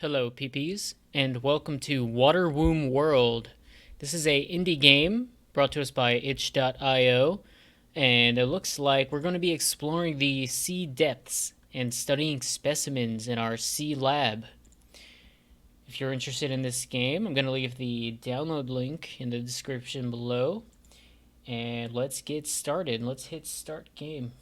Hello, PPs, and welcome to Water Womb World. This is a indie game brought to us by itch.io, and it looks like we're going to be exploring the sea depths and studying specimens in our sea lab. If you're interested in this game, I'm going to leave the download link in the description below, and let's get started. Let's hit start game.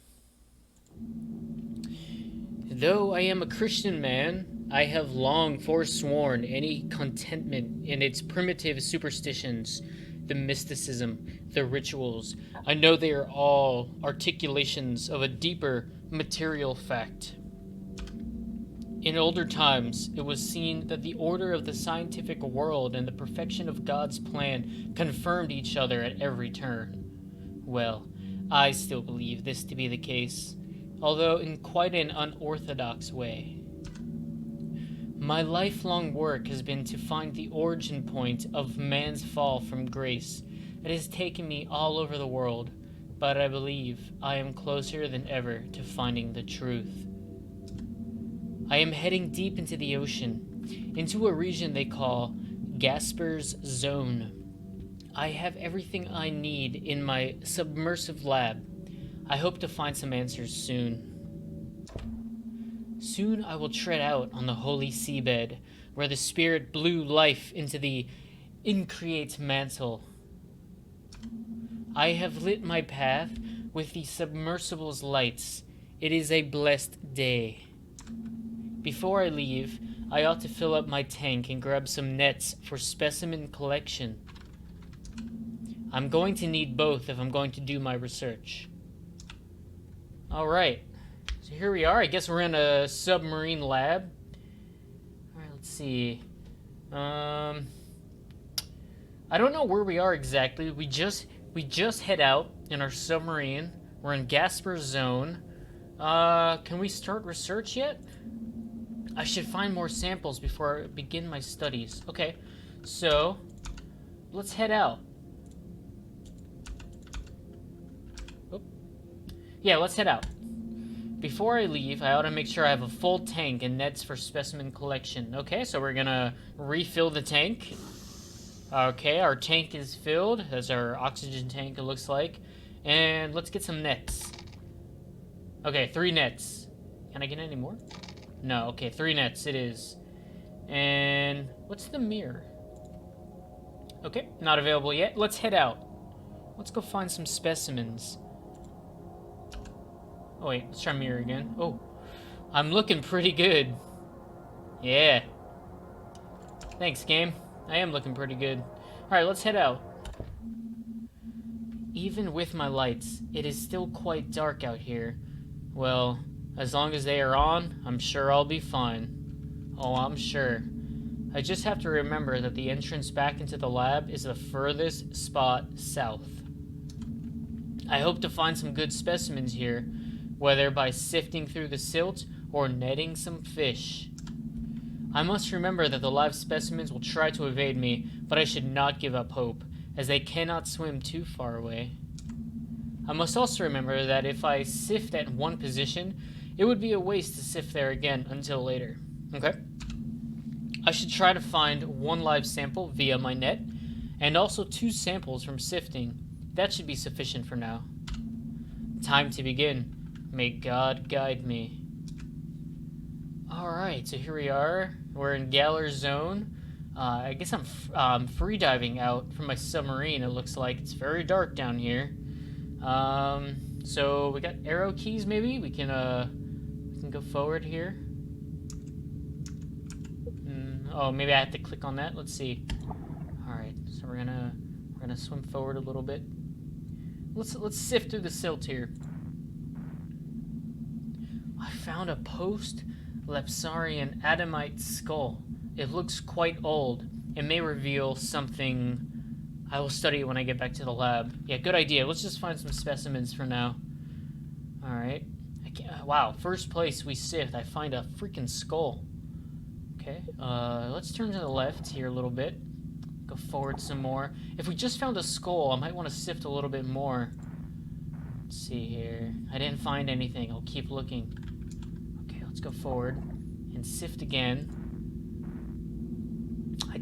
Though I am a Christian man, I have long forsworn any contentment in its primitive superstitions, the mysticism, the rituals. I know they are all articulations of a deeper material fact. In older times, it was seen that the order of the scientific world and the perfection of God's plan confirmed each other at every turn. Well, I still believe this to be the case, although in quite an unorthodox way. My lifelong work has been to find the origin point of man's fall from grace. It has taken me all over the world, but I believe I am closer than ever to finding the truth. I am heading deep into the ocean, into a region they call Gasper's Zone. I have everything I need in my submersive lab. I hope to find some answers soon. Soon I will tread out on the holy seabed, where the Spirit blew life into the increate mantle. I have lit my path with the submersible's lights. It is a blessed day. Before I leave, I ought to fill up my tank and grab some nets for specimen collection. I'm going to need both if I'm going to do my research. Alright, so here we are. I guess we're in a submarine lab. Alright, let's see. I don't know where we are exactly. We just head out in our submarine. We're in Gasper's Zone. Can we start research yet? I should find more samples before I begin my studies. Okay, so let's head out. Yeah, let's head out. Before I leave, I ought to make sure I have a full tank and nets for specimen collection. Okay, so we're gonna refill the tank. Okay, our tank is filled. That's our oxygen tank, it looks like. And let's get some nets. Okay, 3 nets. Can I get any more? No, okay, 3 nets it is. And what's the mirror? Okay, not available yet. Let's head out. Let's go find some specimens. Oh wait, let's try mirror again. Oh, I'm looking pretty good. Yeah. Thanks, game. I am looking pretty good. Alright, let's head out. Even with my lights, it is still quite dark out here. Well, as long as they are on, I'm sure I'll be fine. Oh, I'm sure. I just have to remember that the entrance back into the lab is the furthest spot south. I hope to find some good specimens here, whether by sifting through the silt or netting some fish. I must remember that the live specimens will try to evade me, but I should not give up hope, as they cannot swim too far away. I must also remember that if I sift at one position, it would be a waste to sift there again until later. Okay? I should try to find 1 live sample via my net, and also 2 samples from sifting. That should be sufficient for now. Time to begin. May God guide me. Alright, so here we are. We're in Galler's Zone. I guess I'm freediving out from my submarine, it looks like. It's very dark down here. So we got arrow keys, maybe? We can go forward here. Oh, maybe I have to click on that. Let's see. Alright, so we're gonna swim forward a little bit. Let's sift through the silt here. I found a post-Lepsarian Adamite skull. It looks quite old. It may reveal something. I will study it when I get back to the lab. Yeah, good idea. Let's just find some specimens for now. Alright. Wow, first place we sift. I find a freaking skull. Okay, let's turn to the left here a little bit. Go forward some more. If we just found a skull, I might want to sift a little bit more. Let's see here. I didn't find anything. I'll keep looking. Okay, let's go forward and sift again.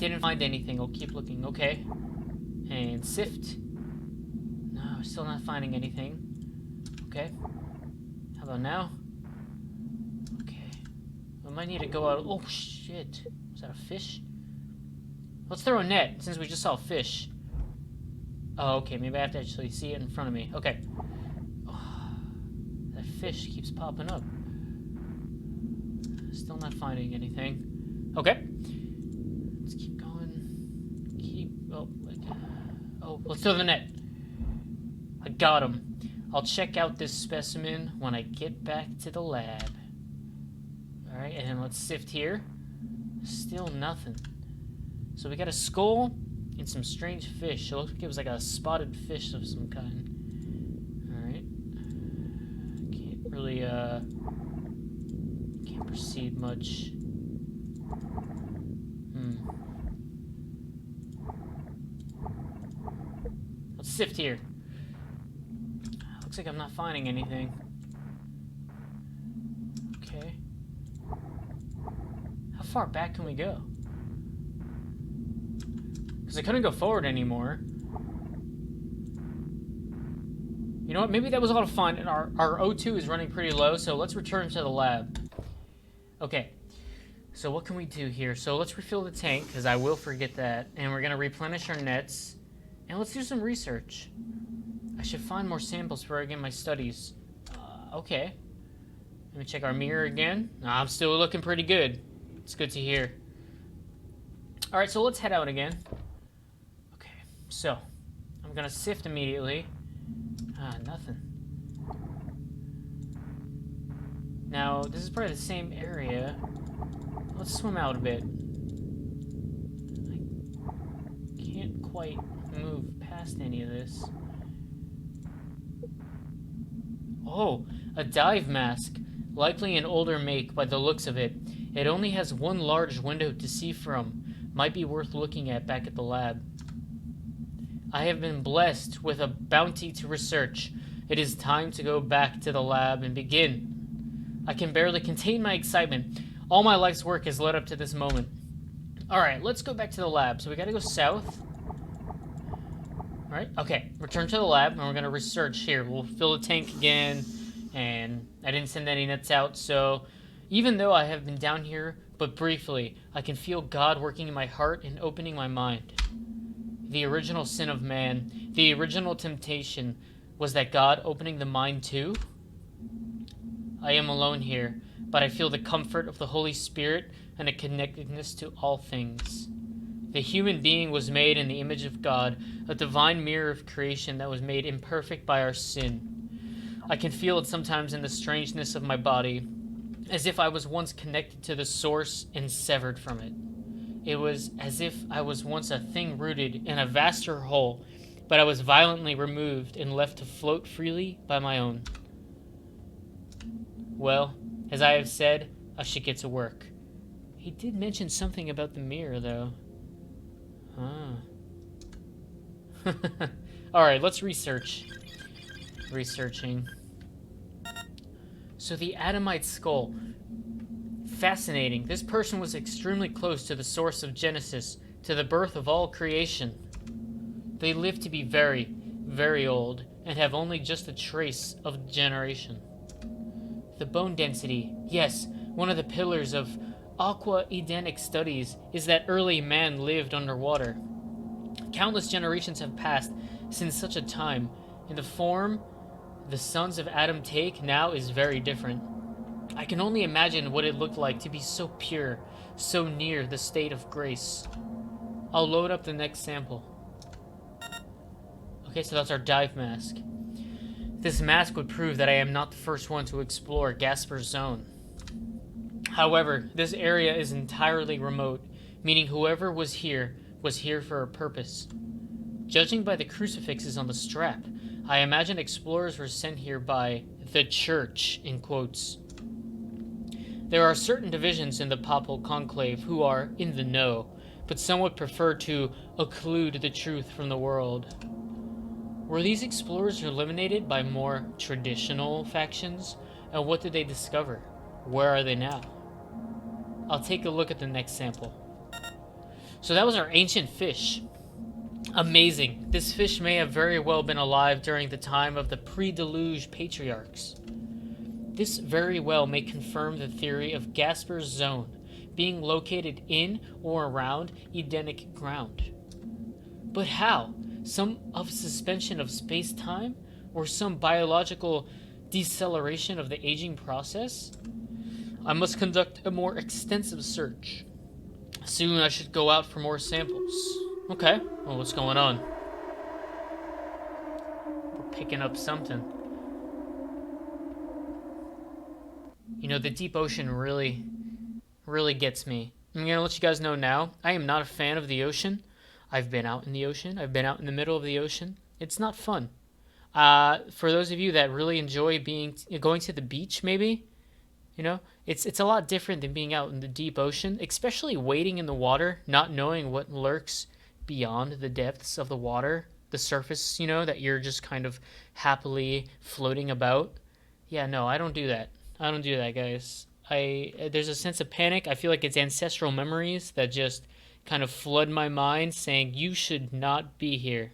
didn't find anything. I'll keep looking. Okay. And sift. No, still not finding anything. Okay. How about now? Okay. I might need to go out. Oh, shit. Was that a fish? Let's throw a net, since we just saw a fish. Oh, okay. Maybe I have to actually see it in front of me. Okay. Oh, that fish keeps popping up. Still not finding anything. Okay. Let's keep going. Oh, let's throw the net. I got him. I'll check out this specimen when I get back to the lab. Alright, and then let's sift here. Still nothing. So we got a skull and some strange fish. It looks like it was like a spotted fish of some kind. Alright. Can't really, can't proceed much. Let's sift here. Looks like I'm not finding anything. Okay. How far back can we go? Because I couldn't go forward anymore. You know what? Maybe that was a lot of fun. And our O2 is running pretty low, so let's return to the lab. Okay. So what can we do here? So let's refill the tank, because I will forget that. And we're going to replenish our nets. And let's do some research. I should find more samples for again my studies. Okay. Let me check our mirror again. I'm still looking pretty good. It's good to hear. Alright, so let's head out again. Okay, so I'm gonna sift immediately. Nothing. Now, this is probably the same area. Let's swim out a bit. I can't quite move past any of this. Oh, a dive mask. Likely an older make by the looks of it. It only has one large window to see from. Might be worth looking at back at the lab. I have been blessed with a bounty to research. It is time to go back to the lab and begin. I can barely contain my excitement. All my life's work has led up to this moment. Alright, let's go back to the lab. So we gotta go south. Alright, okay. Return to the lab, and we're gonna research here. We'll fill the tank again, and I didn't send any nets out, so even though I have been down here but briefly, I can feel God working in my heart and opening my mind. The original sin of man, the original temptation, was that God opening the mind too? I am alone here, but I feel the comfort of the Holy Spirit and a connectedness to all things. The human being was made in the image of God, a divine mirror of creation that was made imperfect by our sin. I can feel it sometimes in the strangeness of my body, as if I was once connected to the source and severed from it. It was as if I was once a thing rooted in a vaster whole, but I was violently removed and left to float freely by my own. Well, as I have said, I should get to work. He did mention something about the mirror, though. Alright, let's research. Researching. So the Adamite skull. Fascinating. This person was extremely close to the source of Genesis, to the birth of all creation. They lived to be very, very old, and have only just a trace of generation. The bone density. Yes, one of the pillars of aqua-edenic studies is that early man lived underwater. Countless generations have passed since such a time, and the form the sons of Adam take now is very different. I can only imagine what it looked like to be so pure, so near the state of grace. I'll load up the next sample. Okay, so that's our dive mask. This mask would prove that I am not the first one to explore Gasper's zone. However, this area is entirely remote, meaning whoever was here for a purpose. Judging by the crucifixes on the strap, I imagine explorers were sent here by the church, in quotes. There are certain divisions in the papal conclave who are in the know, but some would prefer to occlude the truth from the world. Were these explorers eliminated by more traditional factions? And what did they discover? Where are they now? I'll take a look at the next sample. So that was our ancient fish. Amazing. This fish may have very well been alive during the time of the pre-deluge patriarchs. This very well may confirm the theory of Gasper's zone being located in or around Edenic ground. But how? Some of suspension of space-time? Or some biological deceleration of the aging process? I must conduct a more extensive search. Soon I should go out for more samples. Okay, well, what's going on? We're picking up something. You know, the deep ocean really gets me. I'm gonna let you guys know now, I am not a fan of the ocean. I've been out in the ocean. I've been out in the middle of the ocean. It's not fun. For those of you that really enjoy going to the beach, maybe, you know, it's a lot different than being out in the deep ocean, especially wading in the water, not knowing what lurks beyond the depths of the water, the surface, you know, that you're just kind of happily floating about. Yeah, no, I don't do that. I don't do that, guys. There's a sense of panic. I feel like it's ancestral memories that just kind of flood my mind saying you should not be here.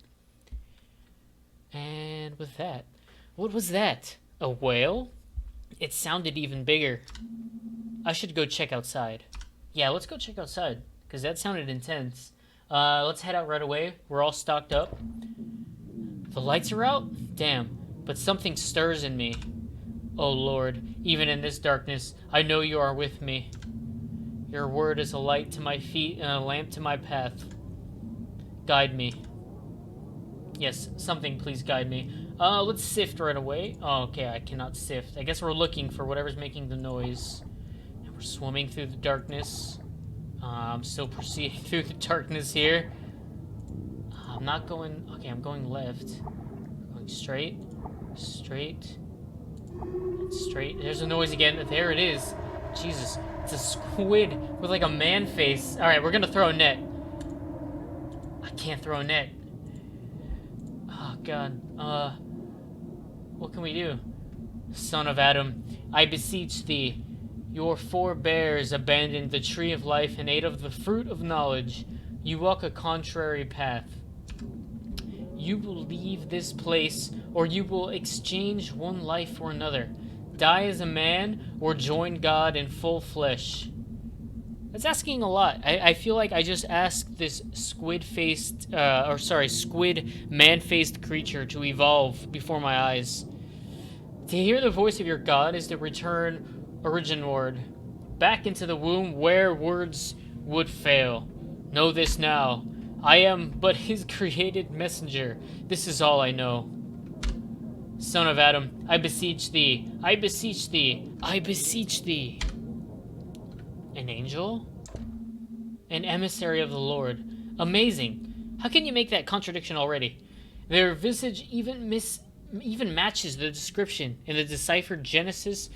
And with that, what was that? A whale? It sounded even bigger. I should go check outside. Yeah, let's go check outside, because that sounded intense. Let's head out right away. We're all stocked up. The lights are out? Damn. But something stirs in me. Oh Lord, even in this darkness, I know you are with me. Your word is a light to my feet and a lamp to my path. Guide me. Yes, something please guide me. Let's sift right away. Oh, okay, I cannot sift. I guess we're looking for whatever's making the noise. And we're swimming through the darkness. I'm still proceeding through the darkness here. I'm not going... Okay, I'm going left. Going straight. Straight. And straight. There's a noise again. There it is. Jesus. It's a squid with like a man face. Alright, we're gonna throw a net. I can't throw a net. Oh, God. What can we do? Son of Adam, I beseech thee. Your forebears abandoned the tree of life and ate of the fruit of knowledge. You walk a contrary path. You will leave this place, or you will exchange one life for another. Die as a man, or join God in full flesh. That's asking a lot. I feel like I just asked this squid man-faced creature to evolve before my eyes. To hear the voice of your God is to return originward, back into the womb where words would fail. Know this now. I am but his created messenger. This is all I know. Son of Adam, I beseech thee. I beseech thee. I beseech thee. An angel? An emissary of the Lord. Amazing. How can you make that contradiction already? Their visage even matches the description in the deciphered Genesis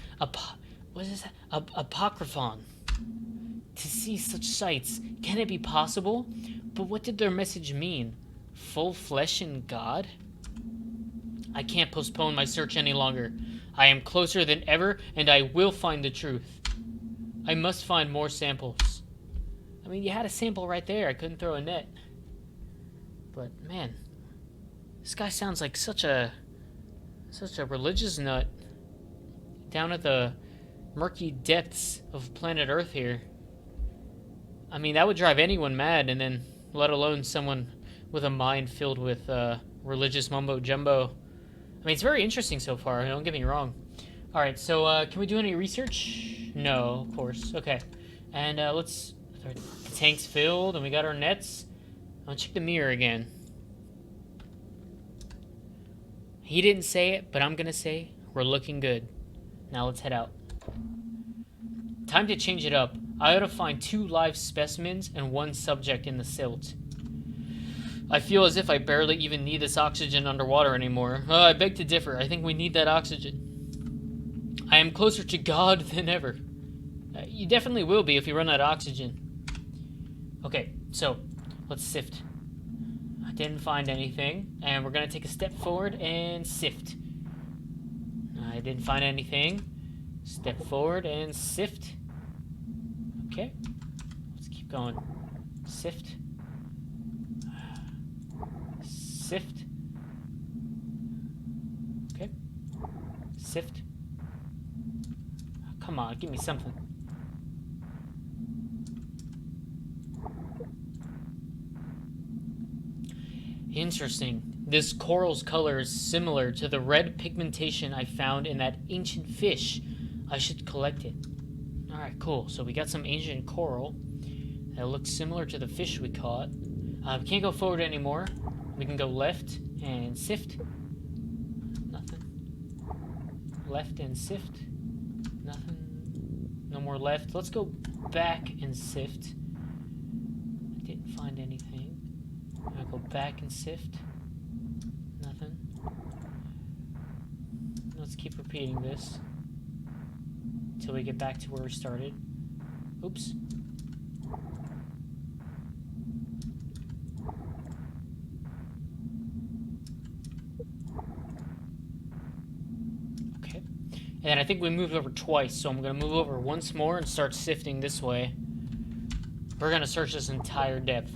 Apocryphon. To see such sights, can it be possible? But what did their message mean? Full flesh in God? I can't postpone my search any longer. I am closer than ever, and I will find the truth. I must find more samples. I mean, you had a sample right there. I couldn't throw a net. But, man, this guy sounds like such a religious nut down at the murky depths of planet Earth here. I mean, that would drive anyone mad, and then let alone someone with a mind filled with religious mumbo-jumbo. I mean, it's very interesting so far, don't get me wrong. Alright, so can we do any research? No, of course. Okay. And let's... The tank's filled, and we got our nets. I'll check the mirror again. He didn't say it, but I'm gonna say we're looking good. Now let's head out. Time to change it up. I ought to find 2 live specimens and 1 subject in the silt. I feel as if I barely even need this oxygen underwater anymore. I beg to differ. I think we need that oxygen. I am closer to God than ever. You definitely will be if you run out of oxygen. Okay, so let's sift. I didn't find anything, and we're going to take a step forward and sift. I didn't find anything. Step forward and sift. Okay, let's keep going. Sift. sift. Okay. Sift. Come on, give me something. Interesting. This coral's color is similar to the red pigmentation I found in that ancient fish. I should collect it. Alright, cool. So we got some ancient coral that looks similar to the fish we caught. We can't go forward anymore. We can go left and sift. Nothing. Left and sift. Nothing. No more left. Let's go back and sift. I didn't find anything. I'll go back and sift. Nothing. Let's keep repeating this until we get back to where we started. Oops. Okay. And I think we moved over twice, so I'm going to move over once more and start sifting this way. We're going to search this entire depth.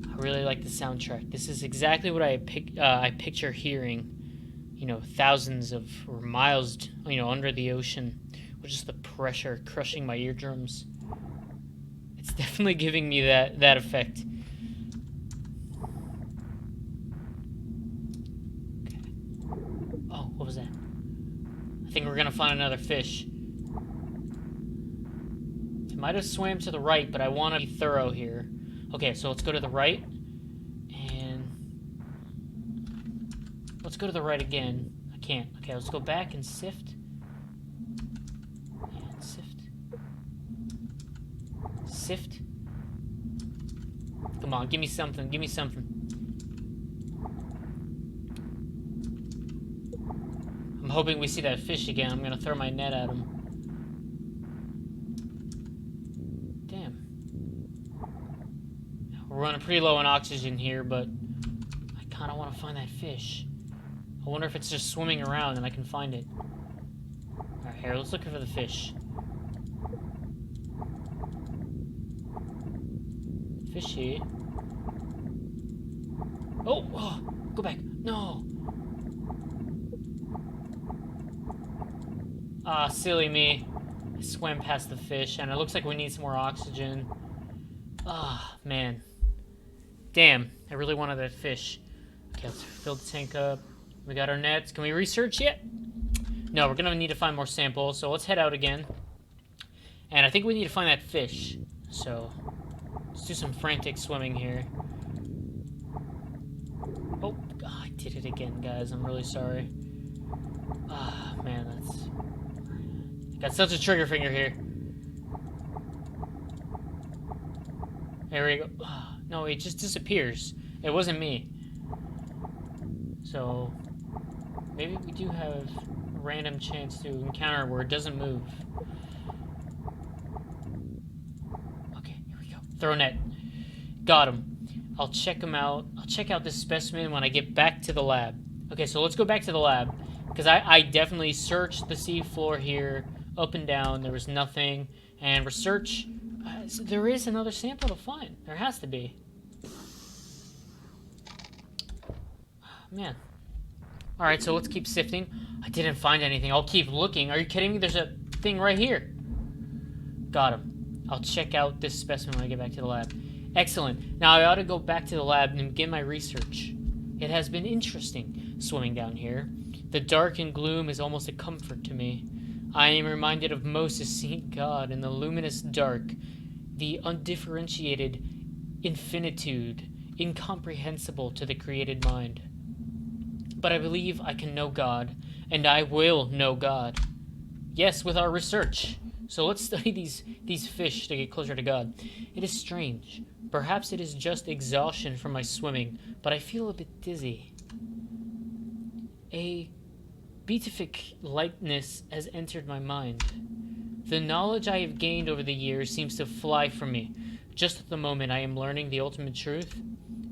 I really like the soundtrack. This is exactly what I picture hearing, you know, thousands of or miles, you know, under the ocean, with just the pressure crushing my eardrums. It's definitely giving me that effect. Okay. Oh, what was that? I think we're gonna find another fish. It might have swam to the right, but I want to be thorough here. Okay, so let's go to the right, and let's go to the right again. I can't. Okay, let's go back and sift. And sift. Sift. Come on, give me something. Give me something. I'm hoping we see that fish again. I'm gonna throw my net at him. We're running pretty low on oxygen here, but I kind of want to find that fish. I wonder if it's just swimming around and I can find it. Alright, here, let's look for the fish. Fishy. Oh, oh, go back. No. Ah, silly me. I swam past the fish, and it looks like we need some more oxygen. Ah, man. Damn, I really wanted that fish. Okay, let's fill the tank up. We got our nets. Can we research yet? No, we're gonna need to find more samples, so let's head out again. And I think we need to find that fish. So, let's do some frantic swimming here. Oh, I did it again, guys. I'm really sorry. Ah, man, that's... got such a trigger finger here. There we go. No, it just disappears. It wasn't me. So, maybe we do have a random chance to encounter where it doesn't move. Okay, here we go. Throw net. Got him. I'll check him out. I'll check out this specimen when I get back to the lab. Okay, so let's go back to the lab. Because I definitely searched the seafloor here, up and down. There was nothing. And research... so there is another sample to find. There has to be. Man. Alright, so let's keep sifting. I didn't find anything. I'll keep looking. Are you kidding me? There's a thing right here. Got him. I'll check out this specimen when I get back to the lab. Excellent. Now I ought to go back to the lab and begin my research. It has been interesting swimming down here. The dark and gloom is almost a comfort to me. I am reminded of Moses seeing God in the luminous dark, the undifferentiated infinitude, incomprehensible to the created mind. But I believe I can know God, and I will know God. Yes, with our research. So let's study these fish to get closer to God. It is strange. Perhaps it is just exhaustion from my swimming, but I feel a bit dizzy. A beatific lightness has entered my mind. The knowledge I have gained over the years seems to fly from me. Just at the moment I am learning the ultimate truth,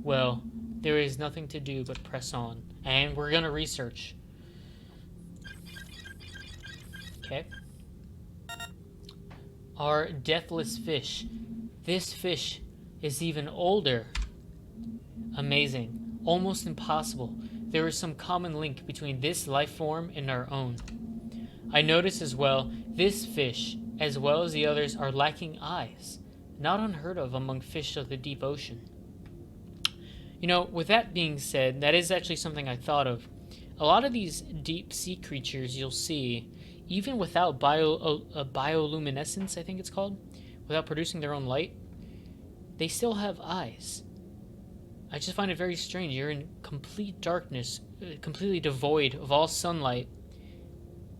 well, there is nothing to do but press on. And we're gonna research. Okay. Our deathless fish. This fish is even older. Amazing. Almost impossible. There is some common link between this life form and our own. I notice as well, this fish, as well as the others, are lacking eyes. Not unheard of among fish of the deep ocean. You know, with that being said, that is actually something I thought of. A lot of these deep sea creatures you'll see, even without bioluminescence, I think it's called, without producing their own light, they still have eyes. I just find it very strange. You're in complete darkness, completely devoid of all sunlight,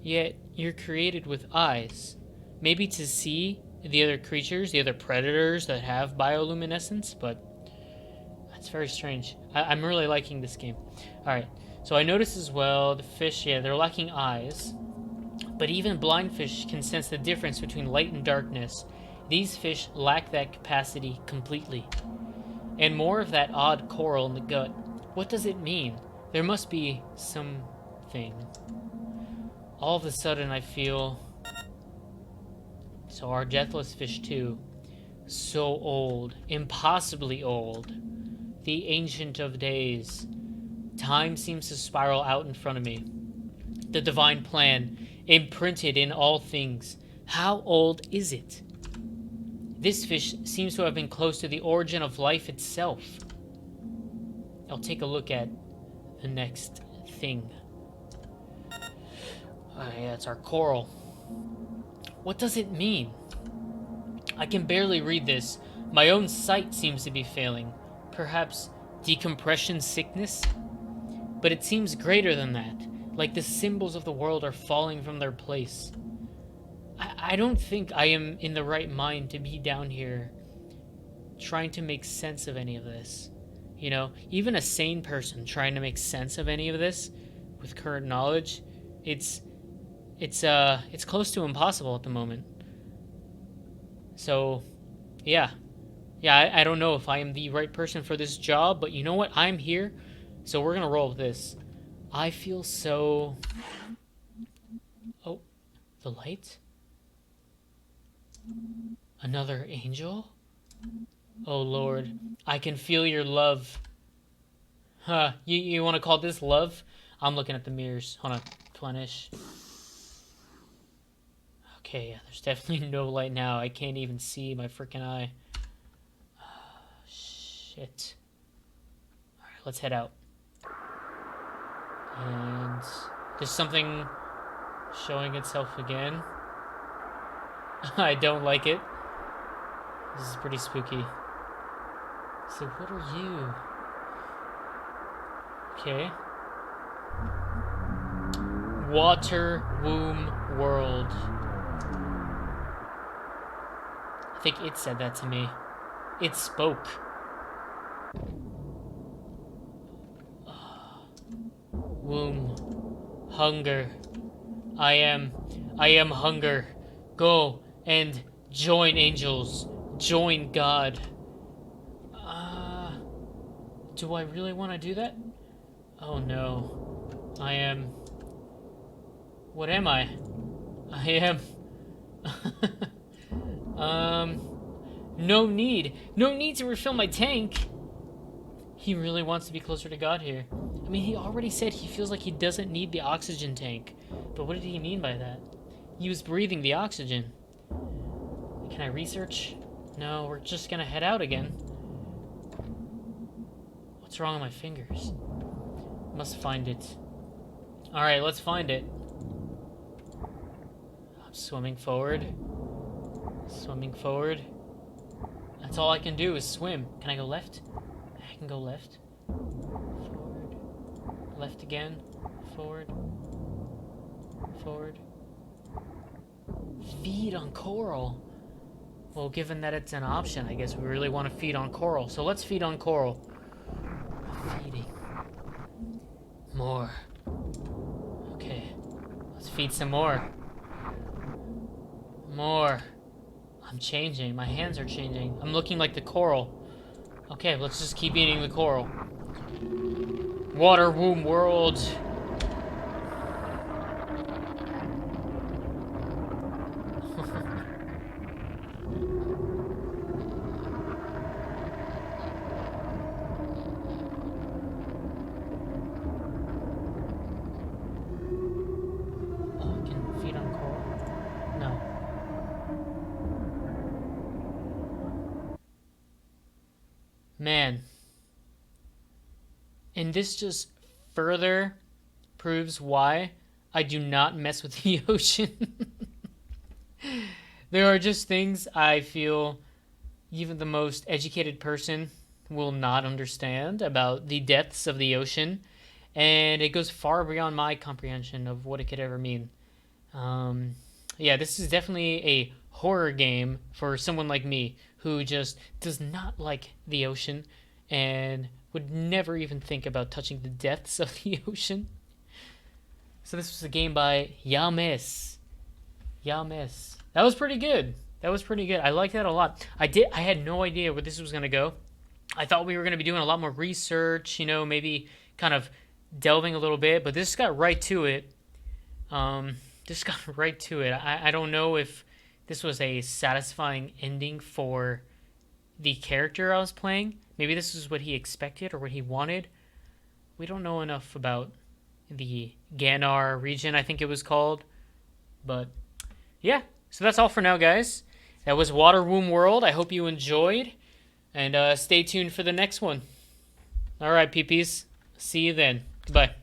yet you're created with eyes. Maybe to see the other creatures, the other predators that have bioluminescence, but that's very strange. I'm really liking this game. Alright, so I noticed as well, the fish, yeah, they're lacking eyes, but even blind fish can sense the difference between light and darkness. These fish lack that capacity completely. And more of that odd coral in the gut. What does it mean? There must be something. All of a sudden I feel... So our deathless fish too. So old. Impossibly old. The ancient of days. Time seems to spiral out in front of me. The divine plan, imprinted in all things. How old is it? This fish seems to have been close to the origin of life itself. I'll take a look at the next thing. Yeah, it's our coral. What does it mean? I can barely read this. My own sight seems to be failing. Perhaps decompression sickness? But it seems greater than that. Like the symbols of the world are falling from their place. I don't think I am in the right mind to be down here trying to make sense of any of this. You know, even a sane person trying to make sense of any of this with current knowledge, it's close to impossible at the moment. So, yeah, I don't know if I am the right person for this job, but you know what? I'm here, so we're gonna roll with this. I feel so... Oh, the light? Another angel? Oh Lord, I can feel your love. Huh, you want to call this love? I'm looking at the mirrors. Hold on, replenish. Okay, yeah, there's definitely no light now. I can't even see my freaking eye. Shit. Alright, let's head out. And there's something showing itself again. I don't like it. This is pretty spooky. So what are you? Okay. Water Womb World. I think it said that to me. It spoke. Womb. Hunger. I am hunger. Go and join angels. Join God. Do I really want to do that? Oh no. I am... What am I? I am... No need. No need to refill my tank. He really wants to be closer to God here. I mean, he already said he feels like he doesn't need the oxygen tank. But what did he mean by that? He was breathing the oxygen. Can I research? No, we're just gonna head out again. What's wrong with my fingers? Must find it. Alright, let's find it. I'm swimming forward. Swimming forward. That's all I can do is swim. Can I go left? I can go left. Forward. Left again. Forward. Forward. Feed on coral. Well, given that it's an option, I guess we really want to feed on coral. So let's feed on coral. Feeding. More. Okay. Let's feed some more. More. I'm changing. My hands are changing. I'm looking like the coral. Okay, let's just keep eating the coral. Water Womb World. Man. And this just further proves why I do not mess with the ocean. There are just things I feel even the most educated person will not understand about the depths of the ocean, and it goes far beyond my comprehension of what it could ever mean. Um, yeah, this is definitely a horror game for someone like me who just does not like the ocean and would never even think about touching the depths of the ocean. So this was a game by Yames. Yames. That was pretty good. That was pretty good. I liked that a lot. I had no idea where this was gonna go. I thought we were gonna be doing a lot more research, maybe kind of delving a little bit, but this got right to it. Just got right to it. I don't know if this was a satisfying ending for the character I was playing. Maybe this is what he expected or what he wanted. We don't know enough about the Ganar region, I think it was called. But yeah, so that's all for now, guys. That was Water Womb World. I hope you enjoyed. And stay tuned for the next one. All right, peepees. See you then. Goodbye.